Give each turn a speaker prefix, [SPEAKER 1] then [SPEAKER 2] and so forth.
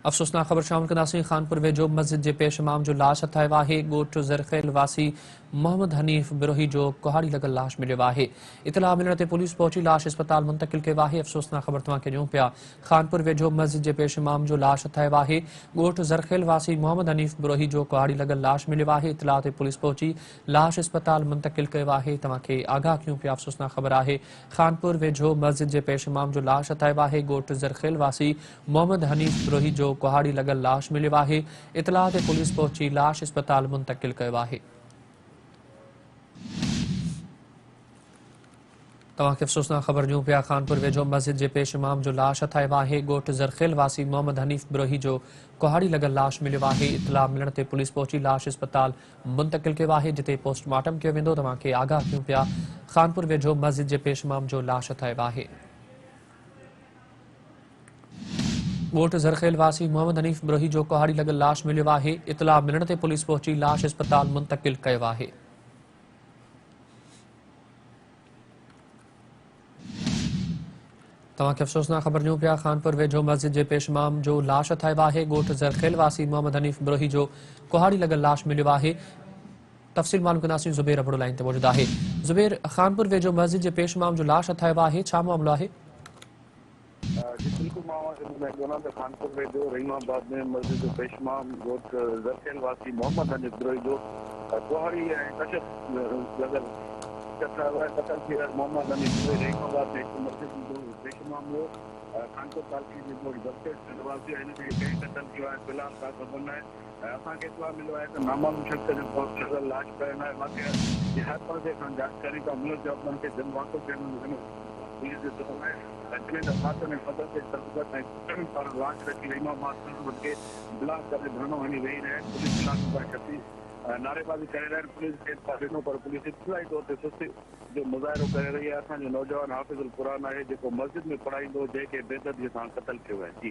[SPEAKER 1] अफ़सोसनाक ख़बर शामिल कंदासीं। खानपुर वेझो मस्जिद जे पेश इमाम जो लाश हथायो आहे। ॻोठ ज़रखेल वासी मोहम्मद हनीफ़ बिरोही जो कुहाड़ी लॻल लाश मिलियो आहे। इतला मिलण ते पुलिस पहुची लाश अस्पताल मुंतकिल कयो आहे। अफ़सोसनाक ख़बर तव्हांखे ॾियूं पिया। खानपुर वेझो मस्जिद जे पेश इमाम जो लाश हथायो आहे। ॻोठ ज़रखेल वासी मोहम्मद हनीफ़ बिरोही जो कुहाड़ी लॻल लाश मिलियो आहे। इतला ते पुलिस पहुची लाश अस्पताल मुंतकिल कयो आहे। तव्हांखे आगाह कयूं पिया। अफ़सोसनाक ख़बर आहे। खानपुर वेझो मस्जिद जे पेश इमाम जो लाश हथायो आहे। ॻोठ ज़रखेल वासी मोहम्मद हनीफ़ बिरोही जो कुहाड़ी लॻल लाश मिलियो आहे। इतला ते पुलिस पहुची लाश अस्पताल मुंतकिल कयो आहे। तव्हांखे अफ़सोसनाक ख़बर ॾियूं पिया। खानपुर वेझो मस्जिद जे पेश इमाम जो लाश हथायो आहे। ॻोठ ज़रखेल वासी मोहम्मद हनीफ़ बिरोही जो कुहाड़ी लॻल लाश मिलियो आहे। इतला मिलण ते पुलिस पहुची लाश अस्पताल मुंतकिल कयो आहे, जिते पोस्टमार्टम कयो वेंदो। तव्हांखे आगाह कयूं पिया। खानपुर वेझो मस्जिद जे पेश इमाम जो लाश हथायो आहे। ॻोठ ज़रखेल वासी मोहम्मद हनीफ़ बिरोही जो कुहाड़ी लॻल लाश मिलियो आहे। इतला मिलण ते पुलिस पहुची लाश अस्पताल मुंतकिल कयो आहे। तव्हांखे अफ़सोसनाक ख़बर ॾियूं पिया। खानपुर वेझो मस्जिद जे पेश इमाम जो लाश हथायो आहे। ॻोठ ज़रखेल वासी मोहम्मद हनीफ़ बिरोही जो कुहाड़ी लॻल लाश मिलियो आहे। तफ़सील मालूम कंदासीं। ज़ुबैर अबड़ो लाइन ते मौजूदु आहे। ज़ुबैर, खानपुर वेझो मस्जिद जे पेश इमाम जो लाश हथायो आहे, छा मामिलो आहे?
[SPEAKER 2] जी बिल्कुल मैकडोनाल्ड खानपुर वेझो रहीमाबाद में मस्जिद जो पेश इमाम ॻोठ ज़रखेल वासी मोहम्मद हनीफ़ बिरोही जो कुहाड़ी ऐं कशफ लॻल कतल थी वियल मोहम्मद हनीफ़ बिरोही रहीमाबाद में हिकु मस्जिद जो पेश इमाम हो। खानपुर तालकी जो ज़रखेल वासी हिन खे कंहिं कतल कयो आहे, फ़िलहाल का ख़बर न आहे। असांखे इतला मिलियो आहे त नामालूम शख़्स जो लॻल लाश पियल आहे। वाक़िआ जी हर परदे खां जानकारी था मिलनि जो उन्हनि खे जन वाक़िफ़ थियण पुलिस जे तरफ़ आहे। जिन दफ़ातरनि ऐं पदर ते सरगत ऐं कुटनि पारां लाश रखी रहीमाबाद खे ब्लाक करे धरणो हणी वेही रहिया आहिनि। पुलिस इलाक़े शक्ति नारेबाज़ी करे रहिया आहिनि। पुलिस खे ॾिनो पर पुलिस इब्तिदाई तौर ते सुस्ती जो मुज़ाहिरो करे रही आहे। असांजो नौजवान हाफ़िज़ुल क़ुरान आहे जेको मस्जिद में पढ़ाईंदो, जंहिंखे बेदर्दीअ सां क़तल कयो आहे। जी